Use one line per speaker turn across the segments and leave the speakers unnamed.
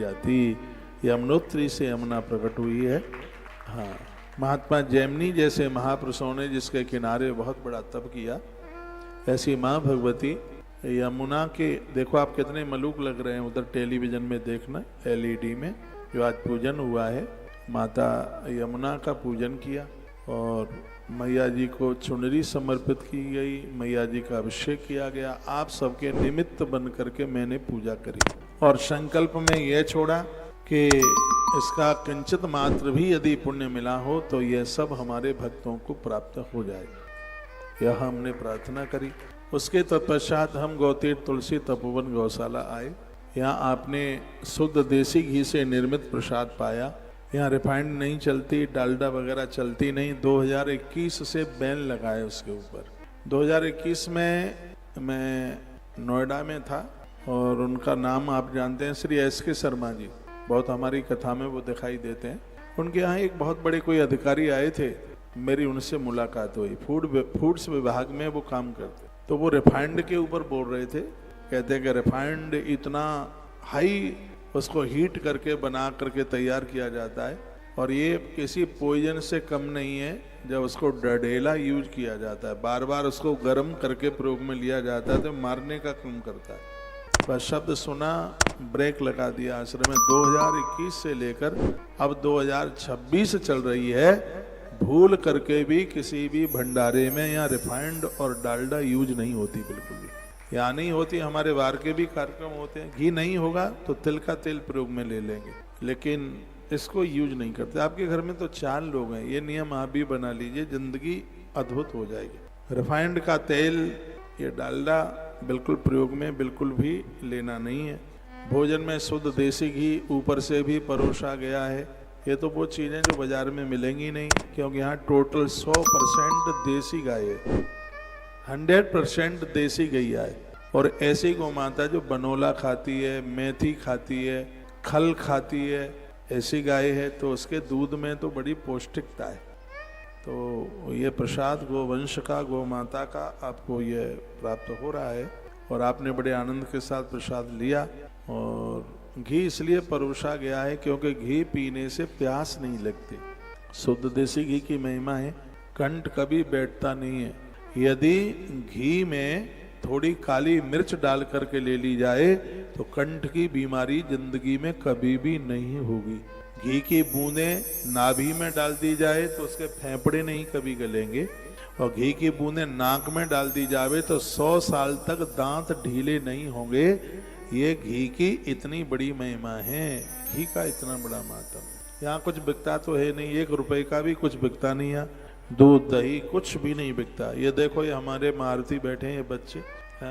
जाती। यमुनोत्री से यमुना प्रकट हुई है। हाँ, महात्मा जैमिनी जैसे महापुरुषों ने जिसके किनारे बहुत बड़ा तप किया, ऐसी माँ भगवती यमुना के, देखो आप कितने मलूक लग रहे हैं उधर टेलीविजन में देखना, एलईडी में जो आज पूजन हुआ है, माता यमुना का पूजन किया और मैया जी को चुनरी समर्पित की गई, मैया जी का अभिषेक किया गया। आप सबके निमित्त बन करके मैंने पूजा करी और संकल्प में यह छोड़ा कि इसका किंचित मात्र भी यदि पुण्य मिला हो तो यह सब हमारे भक्तों को प्राप्त हो जाए, यह हमने प्रार्थना करी। उसके तत्पश्चात हम गौतीर्थ तुलसी तपोवन गौशाला आए। यहाँ आपने शुद्ध देसी घी से निर्मित प्रसाद पाया। यहाँ रिफाइंड नहीं चलती, डालडा वगैरह चलती नहीं। 2021 से बैन लगाए उसके ऊपर। 2021 में मैं नोएडा में था और उनका नाम आप जानते हैं, श्री SK शर्मा जी, बहुत हमारी कथा में वो दिखाई देते हैं। उनके यहाँ एक बहुत बड़े कोई अधिकारी आए थे, मेरी उनसे मुलाकात हुई। फूड्स विभाग में वो काम करते, तो वो रिफाइंड के ऊपर बोल रहे थे। कहते हैं कि रिफाइंड इतना हाई उसको हीट करके बना करके तैयार किया जाता है और ये किसी पॉइजन से कम नहीं है। जब उसको डढेला यूज किया जाता है, बार बार उसको गर्म करके प्रयोग में लिया जाता है तो मारने का काम करता है। बस शब्द सुना, ब्रेक लगा दिया आश्रम में। 2021 से लेकर अब 2026 चल रही है, भूल करके भी किसी भी भंडारे में या रिफाइंड और डालडा यूज नहीं होती, बिल्कुल भी या नहीं होती। हमारे वार के भी कार्यक्रम होते हैं, घी नहीं होगा तो तिल का तेल प्रयोग में ले लेंगे, लेकिन इसको यूज नहीं करते। आपके घर में तो 4 लोग हैं, ये नियम आप भी बना लीजिए, जिंदगी अद्भुत हो जाएगी। रिफाइंड का तेल, ये डालडा बिल्कुल प्रयोग में बिल्कुल भी लेना नहीं है। भोजन में शुद्ध देसी घी ऊपर से भी परोसा गया है। ये तो वो चीज़ें जो बाजार में मिलेंगी नहीं, क्योंकि यहाँ टोटल 100% देसी गाय है, 100% देसी गैया है। और ऐसी गौ माता जो बनोला खाती है, मेथी खाती है, खल खाती है, ऐसी गाय है, तो उसके दूध में तो बड़ी पौष्टिकता है। तो ये प्रसाद गोवंश का, गौ माता का आपको ये प्राप्त हो रहा है और आपने बड़े आनंद के साथ प्रसाद लिया। और घी इसलिए परोसा गया है क्योंकि घी पीने से प्यास नहीं लगती। शुद्ध देसी घी की महिमा है, कंठ कभी बैठता नहीं है। यदि घी में थोड़ी काली मिर्च डाल करके ले ली जाए तो कंठ की बीमारी जिंदगी में कभी भी नहीं होगी। घी की बूंदें नाभि में डाल दी जाए तो उसके फेफड़े नहीं कभी गलेंगे, और घी की बूंदें नाक में डाल दी जावे तो 100 साल तक दांत ढीले नहीं होंगे। ये घी की इतनी बड़ी महिमा है, घी का इतना बड़ा मातम। यहाँ कुछ बिकता तो है नहीं, 1 रुपए का भी कुछ बिकता नहीं है, दूध दही कुछ भी नहीं बिकता। ये देखो, ये हमारे मारुति बैठे हैं, ये बच्चे,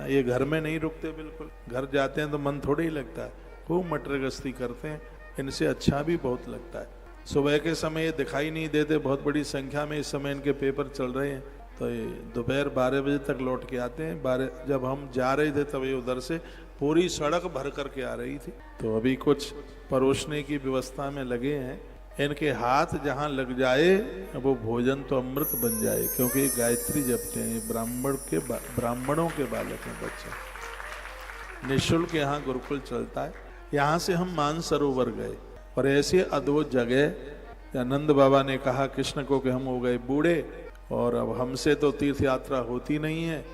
ये घर में नहीं रुकते बिल्कुल। घर जाते हैं तो मन थोड़ा ही लगता है, खूब मटर गश्ती करते हैं, इनसे अच्छा भी बहुत लगता है। सुबह के समय ये दिखाई नहीं देते, बहुत बड़ी संख्या में इस समय इनके पेपर चल रहे हैं, तो ये दोपहर 12 बजे तक लौट के आते हैं। 12 जब हम जा रहे थे तब ये उधर से पूरी सड़क भर करके आ रही थी। तो अभी कुछ परोसने की व्यवस्था में लगे हैं। इनके हाथ जहाँ लग जाए वो भोजन तो अमृत बन जाए, क्योंकि गायत्री जपते हैं। ब्राह्मणों के बालक हैं बच्चे। निःशुल्क यहाँ गुरुकुल चलता है। यहाँ से हम मानसरोवर गए और ऐसी अद्भुत जगह, आनंद बाबा ने कहा कृष्ण को कि हम हो गए बूढ़े और अब हमसे तो तीर्थ यात्रा होती नहीं है,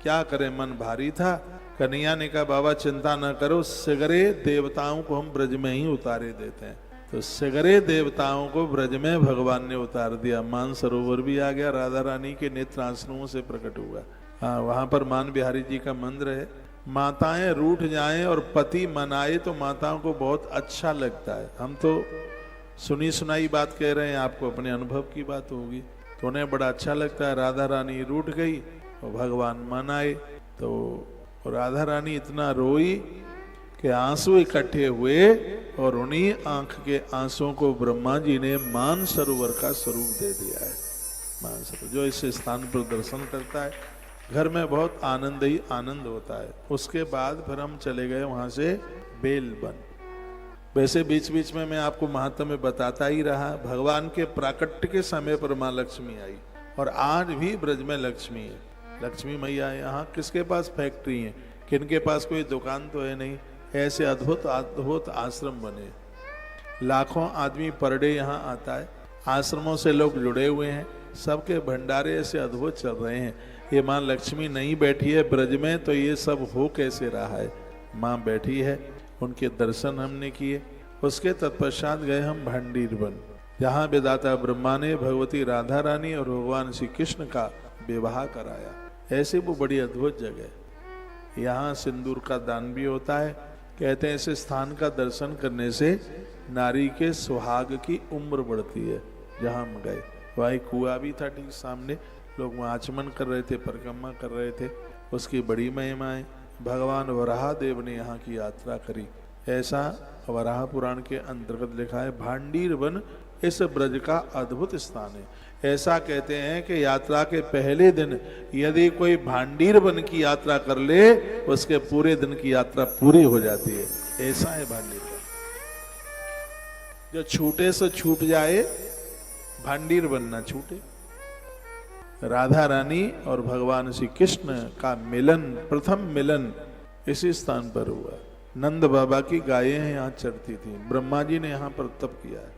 क्या करें, मन भारी था। कन्हैया ने कहा बाबा चिंता न करो, सगरे देवताओं को हम ब्रज में ही उतारे देते हैं। तो सगरे देवताओं को ब्रज में भगवान ने उतार दिया। मानसरोवर भी आ गया, राधा रानी के नेत्र आंसुओं से प्रकट हुआ। हाँ, वहाँ पर मान बिहारी जी का मंदिर है। माताएं रूठ जाएं और पति मनाए तो माताओं को बहुत अच्छा लगता है। हम तो सुनी सुनाई बात कह रहे हैं, आपको अपने अनुभव की बात होगी, तो उन्हें बड़ा अच्छा लगता है। राधा रानी रूठ गई और भगवान मनाए, तो राधा रानी इतना रोई कि आंसू इकट्ठे हुए और उन्हीं आंख के आंसुओं को ब्रह्मा जी ने मानसरोवर का स्वरूप दे दिया है। मानसरोवर जो इस स्थान पर दर्शन करता है, घर में बहुत आनंद ही आनंद होता है। उसके बाद फिर हम चले गए वहां से बेलबन। वैसे बीच बीच में मैं आपको महात्म्य बताता ही रहा। भगवान के प्राकट्य के समय पर माँ लक्ष्मी आई और आज भी ब्रज में लक्ष्मी है। लक्ष्मी मैया है। यहाँ किसके पास फैक्ट्री है, किनके पास कोई दुकान तो है नहीं, ऐसे अद्भुत अद्भुत आश्रम बने। लाखों आदमी पर डे यहाँ आता है, आश्रमों से लोग जुड़े हुए हैं, सबके भंडारे ऐसे अद्भुत चल रहे हैं। ये माँ लक्ष्मी नहीं बैठी है ब्रज में तो ये सब हो कैसे रहा है? माँ बैठी है, उनके दर्शन हमने किए। उसके तत्पश्चात गए हम भांडीर वन, जहाँ विधाता ब्रह्मा ने भगवती राधा रानी और भगवान श्री कृष्ण का विवाह कराया। ऐसे वो बड़ी अद्भुत जगह। यहाँ सिंदूर का दान भी होता है। कहते हैं इस स्थान का दर्शन करने से नारी के सुहाग की उम्र बढ़ती है। जहाँ हम गए वही कुआं भी था ठीक सामने, लोग वहाँ आचमन कर रहे थे, परिक्रमा कर रहे थे। उसकी बड़ी महिमा है। भगवान वराह देव ने यहाँ की यात्रा करी, ऐसा वराह पुराण के अंतर्गत लिखा है। भांडीर वन इस ब्रज का अद्भुत स्थान है। ऐसा कहते हैं कि यात्रा के पहले दिन यदि कोई भांडीर वन की यात्रा कर ले, उसके पूरे दिन की यात्रा पूरी हो जाती है। ऐसा है भांडीर वन। जो छूटे से छूट जाए, भांडीर वन ना छूटे। राधा रानी और भगवान श्री कृष्ण का मिलन, प्रथम मिलन इसी स्थान पर हुआ। नंद बाबा की गायें यहाँ चरती थी, ब्रह्मा जी ने यहाँ पर तप किया है।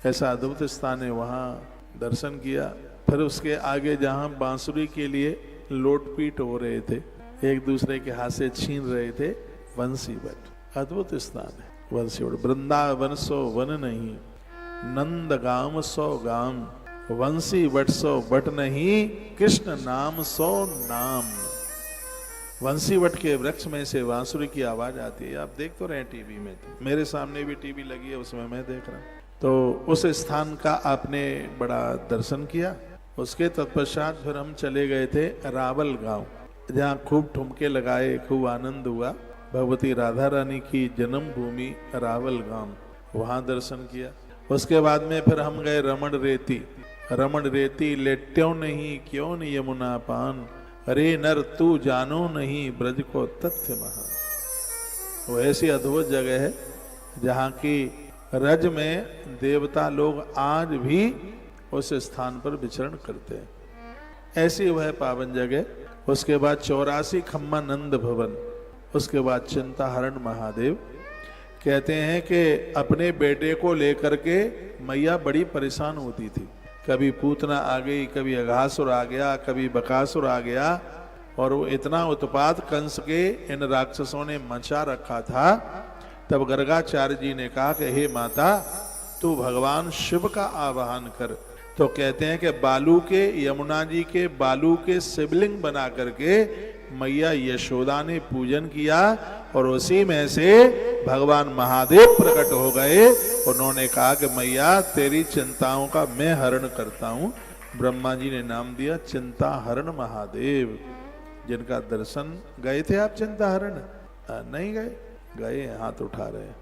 ऐसा अद्भुत स्थान है, वहाँ दर्शन किया। फिर उसके आगे जहाँ बांसुरी के लिए लोटपीट हो रहे थे, एक दूसरे के हाथ से छीन रहे थे, वंशी बट अद्भुत स्थान है। वंशी बट वृंदावन सो वन नहीं, नंद गाम सो गाम, वंशी बट सो बट नहीं, कृष्ण नाम सो नाम। वंशी वट के वृक्ष में से बांसुरी की आवाज आती है। आप देख तो रहे हैं टीवी में, तो मेरे सामने भी टीवी लगी है, उसमें मैं देख रहा हूँ। तो उस स्थान का आपने बड़ा दर्शन किया। उसके तत्पश्चात फिर हम चले गए थे रावल गांव, जहाँ खूब ठुमके लगाए, खूब आनंद हुआ। भगवती राधा रानी की जन्मभूमि रावल गांव, वहाँ दर्शन किया। उसके बाद में फिर हम गए रमण रेती। रमण रेती लेट्यों नहीं क्यों नहीं यमुना पान, अरे नर तू जानो नहीं ब्रज को तथ्य महा। वो ऐसी अद्भुत जगह है जहाँ की रज में देवता लोग आज भी उस स्थान पर विचरण करते हैं। ऐसी वह पावन जगह। उसके बाद 84 खम्मा नंद भवन, उसके बाद चिंताहरण महादेव। कहते हैं कि अपने बेटे को लेकर के मैया बड़ी परेशान होती थी। कभी पूतना आ गई, कभी अघासुर आ गया, कभी बकासुर आ गया, और वो इतना उत्पात कंस के इन राक्षसों ने मचा रखा था। तब गर्गाचार्य जी ने कहा कि हे माता, तू भगवान शिव का आवाहन कर। तो कहते हैं कि बालू के, यमुना जी के बालू के शिवलिंग बना करके मैया यशोदा ने पूजन किया, और उसी में से भगवान महादेव प्रकट हो गए। उन्होंने कहा कि मैया तेरी चिंताओं का मैं हरण करता हूँ। ब्रह्मा जी ने नाम दिया चिंताहरण महादेव, जिनका दर्शन गए थे आप चिंताहरण? नहीं गए? गए, हाथ उठा रहे हैं।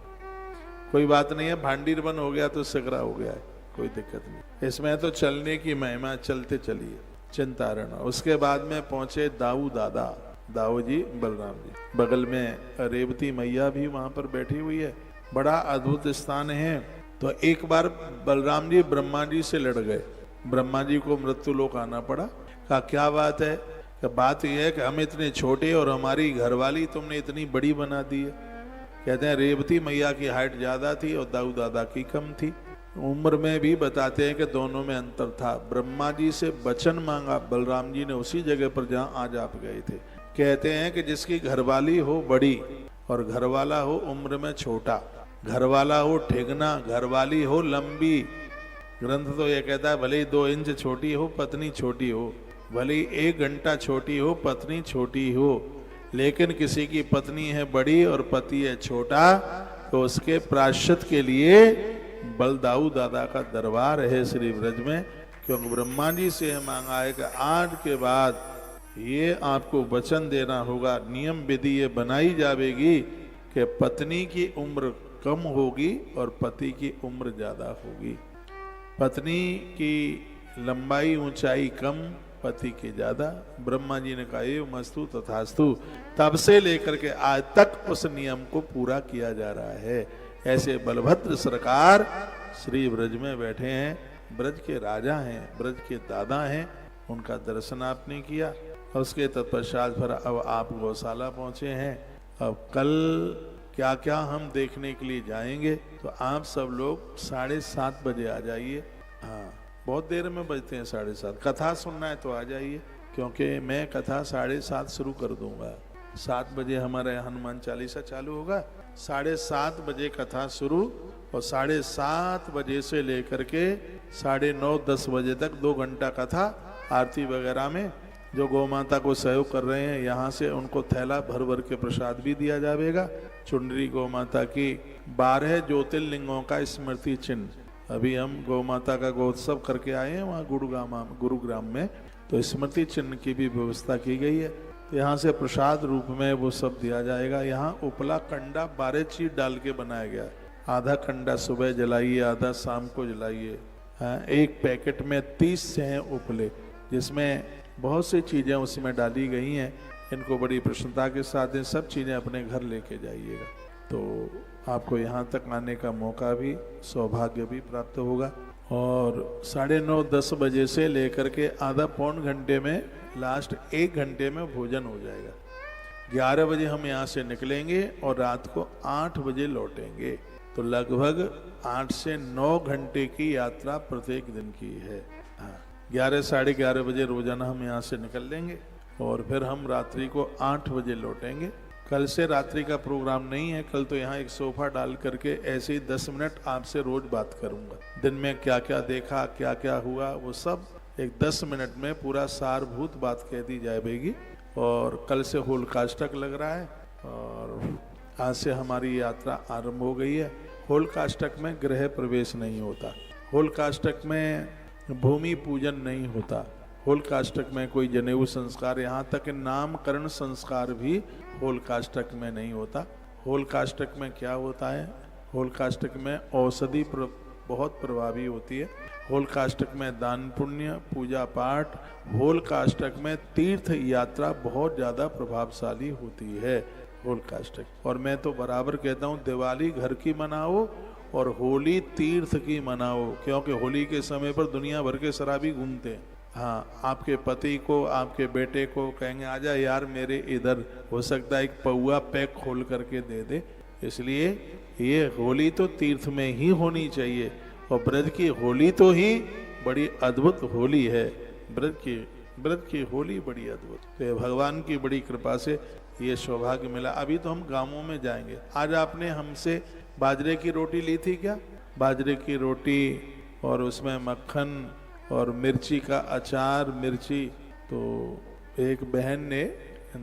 कोई बात नहीं है, भांडीर वन हो गया तो सगरा हो गया है, कोई दिक्कत नहीं। इसमें तो चलने की महिमा, चलते चलिए चिंताहरण। उसके बाद में पहुंचे दाऊ दादा, दाऊ जी बलराम जी, बगल में रेवती मैया भी वहां पर बैठी हुई है। बड़ा अद्भुत स्थान है। तो एक बार बलराम जी ब्रह्मा जी से लड़ गए, ब्रह्मा जी को मृत्यु लोक आना पड़ा। कहा क्या बात है? बात यह है कि हम इतने छोटे और हमारी घरवाली तुमने इतनी बड़ी बना दी है। कहते हैं रेवती मैया की हाइट ज्यादा थी और दाऊ दादा की कम थी। उम्र में भी बताते हैं कि दोनों में अंतर था। ब्रह्मा जी से वचन मांगा बलराम जी ने उसी जगह पर जहां आज आप गए थे। कहते हैं कि जिसकी घरवाली हो बड़ी और घरवाला हो उम्र में छोटा, घरवाला हो ठेगना, घरवाली हो लंबी। ग्रंथ तो यह कहता है भले ही 2 इंच छोटी हो पत्नी छोटी हो, भले ही 1 घंटा छोटी हो पत्नी छोटी हो, लेकिन किसी की पत्नी है बड़ी और पति है छोटा, तो उसके प्रायश्चित के लिए बलदाऊ दादा का दरबार है श्री ब्रज में। क्योंकि ब्रह्मा जी से मांगा है कि आज के बाद ये आपको वचन देना होगा, नियम विधि ये बनाई जाएगी कि पत्नी की उम्र कम होगी और पति की उम्र ज्यादा होगी। पत्नी की लंबाई ऊंचाई कम, पति के ज्यादा। ब्रह्मा जी ने कहा ये मस्तु तथास्तु। तब से लेकर के आज तक उस नियम को पूरा किया जा रहा है। ऐसे बलभद्र सरकार श्री ब्रज में बैठे हैं, ब्रज के राजा हैं, ब्रज के दादा हैं। उनका दर्शन आपने किया। उसके तत्पश्चात फिर अब आप गौशाला पहुंचे हैं। अब कल क्या क्या हम देखने के लिए जाएंगे, तो आप सब लोग 7:30 बजे आ जाइए। हाँ, बहुत देर में बजते हैं 7:30। कथा सुनना है तो आ जाइए, क्योंकि मैं कथा 7:30 शुरू कर दूंगा। 7 बजे हमारे हनुमान चालीसा चालू होगा, 7:30 बजे कथा शुरू, और 7:30 बजे से लेकर के 9:30-10 बजे तक 2 घंटा कथा आरती वगैरह में। जो गौ माता को सहयोग कर रहे हैं यहाँ से उनको थैला भर भर के प्रसाद भी दिया जाएगा। चुनरी गौ माता की 12 ज्योतिर्लिंगों का स्मृति चिन्ह, अभी हम गौ माता का गोत्सव करके आए हैं वहाँ गुरुग्राम में, तो स्मृति चिन्ह की भी व्यवस्था की गई है। तो यहाँ से प्रसाद रूप में वो सब दिया जाएगा। यहाँ उपला कंडा 12 चीज डाल के बनाया गया है। आधा कंडा सुबह जलाइए, आधा शाम को जलाइए। एक पैकेट में 30 से हैं उपले, जिसमें बहुत सी चीज़ें उसमें डाली गई हैं। इनको बड़ी प्रसन्नता के साथ इन सब चीज़ें अपने घर लेके जाइएगा, तो आपको यहाँ तक आने का मौका भी, सौभाग्य भी प्राप्त होगा। और 9:30-10 बजे से लेकर के आधा पौन घंटे में, लास्ट 1 घंटे में भोजन हो जाएगा। 11 बजे हम यहाँ से निकलेंगे और रात को 8 बजे लौटेंगे। तो लगभग 8 से 9 घंटे की यात्रा प्रत्येक दिन की है। हाँ, 11-11:30 बजे रोजाना हम यहाँ से निकल लेंगे और फिर हम रात्रि को 8 बजे लौटेंगे। कल से रात्रि का प्रोग्राम नहीं है, कल तो यहाँ एक सोफा डाल करके ऐसे ही 10 मिनट आपसे रोज बात करूँगा। दिन में क्या क्या देखा, क्या क्या हुआ, वो सब एक 10 मिनट में पूरा सारभूत बात कह दी जाएगी। और कल से होलकाष्टक लग रहा है और आज से हमारी यात्रा आरंभ हो गई है। होलकाष्टक में गृह प्रवेश नहीं होता, होलकाष्टक में भूमि पूजन नहीं होता, होलकाष्टक में कोई जनेऊ संस्कार, यहाँ तक नामकरण संस्कार भी होलकाष्टक में नहीं होता। होलकाष्टक में क्या होता है, होलकाष्टक में औषधि बहुत प्रभावी होती है। होलकाष्टक में दान पुण्य, पूजा पाठ, होलकाष्टक में तीर्थ यात्रा बहुत ज़्यादा प्रभावशाली होती है होलकाष्टक। और मैं तो बराबर कहता हूँ दिवाली घर की मनाओ और होली तीर्थ की मनाओ, क्योंकि होली के समय पर दुनिया भर के शराबी घूमते हैं। हाँ, आपके पति को, आपके बेटे को कहेंगे आजा यार मेरे इधर, हो सकता है एक पौआ पैक खोल करके दे दे। इसलिए ये होली तो तीर्थ में ही होनी चाहिए, और ब्रज की होली तो ही बड़ी अद्भुत होली है। ब्रज की होली बड़ी अद्भुत। तो ये भगवान की बड़ी कृपा से ये सौभाग्य मिला। अभी तो हम गांवों में जाएंगे। आज आपने हमसे बाजरे की रोटी ली थी क्या? बाजरे की रोटी और उसमें मक्खन और मिर्ची का अचार, मिर्ची। तो एक बहन ने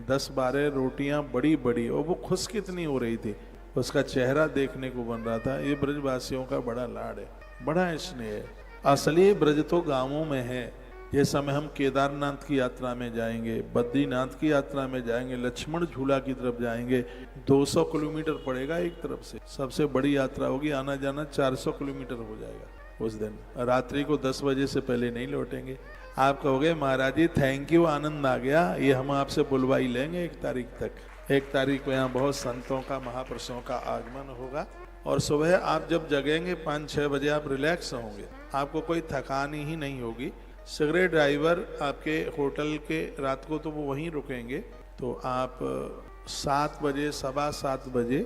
10-12 रोटियां बड़ी बड़ी, और वो खुश कितनी हो रही थी, उसका चेहरा देखने को बन रहा था। ये ब्रजवासियों का बड़ा लाड है, बड़ा स्नेह है। असली ब्रज तो गांवों में है। ये समय हम केदारनाथ की यात्रा में जाएंगे, बद्रीनाथ की यात्रा में जाएंगे, लक्ष्मण झूला की तरफ जाएंगे। 200 किलोमीटर पड़ेगा एक तरफ से, सबसे बड़ी यात्रा होगी। आना जाना 400 किलोमीटर हो जाएगा उस दिन। रात्रि को 10 बजे से पहले नहीं लौटेंगे। आप कहोगे महाराज जी थैंक यू, आनंद आ गया, ये हम आपसे बुलवा ही लेंगे 1 तारीख तक। 1 तारीख को यहाँ बहुत संतों का, महापुरुषों का आगमन होगा। और सुबह आप जब जगेंगे 5-6 बजे आप रिलैक्स होंगे, आपको कोई थकान ही नहीं होगी। सिगरेट ड्राइवर आपके होटल के रात को तो वो वहीं रुकेंगे, तो आप 7 बजे, 7:15 बजे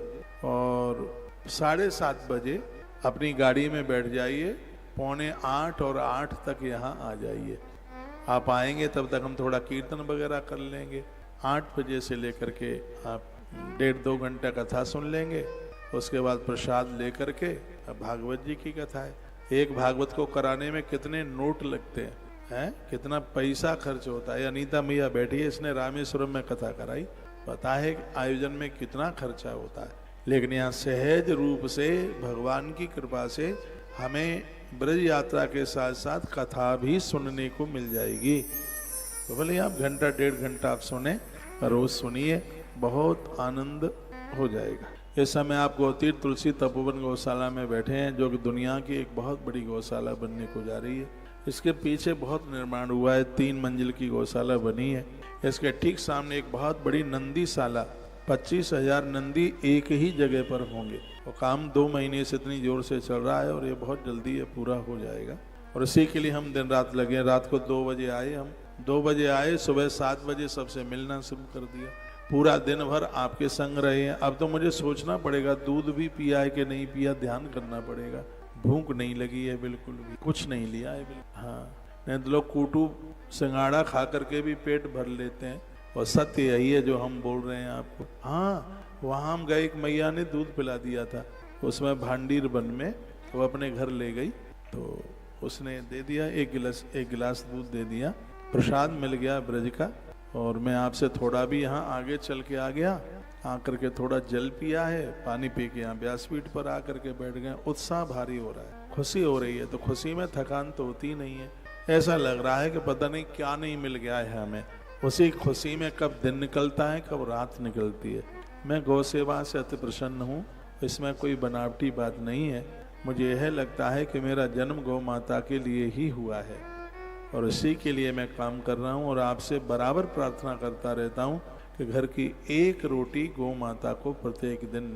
और 7:30 बजे अपनी गाड़ी में बैठ जाइए। 7:45 और 8 तक यहाँ आ जाइए। आप आएंगे तब तक हम थोड़ा कीर्तन वगैरह कर लेंगे। 8 बजे से लेकर के आप 1.5-2 घंटा कथा सुन लेंगे। उसके बाद प्रसाद लेकर के, अब भागवत जी की कथा है। एक भागवत को कराने में कितने नोट लगते हैं, कितना पैसा खर्च होता है। अनीता मैया बैठी है, इसने रामेश्वरम में कथा कराई, पता है आयोजन में कितना खर्चा होता है। लेकिन यहाँ सहज रूप से भगवान की कृपा से हमें ब्रज यात्रा के साथ साथ कथा भी सुनने को मिल जाएगी। तो भले आप 1-1.5 घंटा आप सुने, रोज सुनिए, बहुत आनंद हो जाएगा। इस समय आप गौतीर्थ तुलसी तपोवन गौशाला में बैठे हैं, जो कि दुनिया की एक बहुत बड़ी गौशाला बनने को जा रही है। इसके पीछे बहुत निर्माण हुआ है, 3 मंजिल की गौशाला बनी है। इसके ठीक सामने एक बहुत बड़ी नंदीशाला, 25,000 नंदी एक ही जगह पर होंगे। और काम 2 महीने से इतनी जोर से चल रहा है और ये बहुत जल्दी ये पूरा हो जाएगा। और इसी के लिए हम दिन रात लगे। रात को 2 बजे आए हम, 2 बजे आए, सुबह 7 बजे सबसे मिलना शुरू कर दिया। पूरा दिन भर आपके संग रहे हैं। अब तो मुझे सोचना पड़ेगा दूध भी पिया है कि नहीं पिया, ध्यान करना पड़ेगा। भूख नहीं लगी है बिल्कुल भी, कुछ नहीं लिया है बिल्कुल। हाँ, नहीं तो लोग कूटू सिंगाड़ा खा करके भी पेट भर लेते हैं, और सत्य यही है जो हम बोल रहे हैं आपको। हाँ, वहाँ हम गए, एक मैया ने दूध पिला दिया था, उसमें भांडीर वन में, वो अपने घर ले गई तो उसने दे दिया, एक गिलास दूध दे दिया, प्रसाद मिल गया ब्रज का। और मैं आपसे थोड़ा भी यहाँ आगे चल के आ गया, आकर के थोड़ा जल पिया है, पानी पी के यहाँ व्यासपीठ पर आकर के बैठ गए। उत्साह भारी हो रहा है, खुशी हो रही है। तो खुशी में थकान तो होती नहीं है, ऐसा लग रहा है कि पता नहीं क्या नहीं मिल गया है हमें। उसी खुशी में कब दिन निकलता है, कब रात निकलती है। मैं गौ सेवा से अति प्रसन्न हूँ, इसमें कोई बनावटी बात नहीं है। मुझे यह लगता है कि मेरा जन्म गौ माता के लिए ही हुआ है, और इसी के लिए मैं काम कर रहा हूँ। और आपसे बराबर प्रार्थना करता रहता हूँ कि घर की एक रोटी गौ माता को प्रत्येक दिन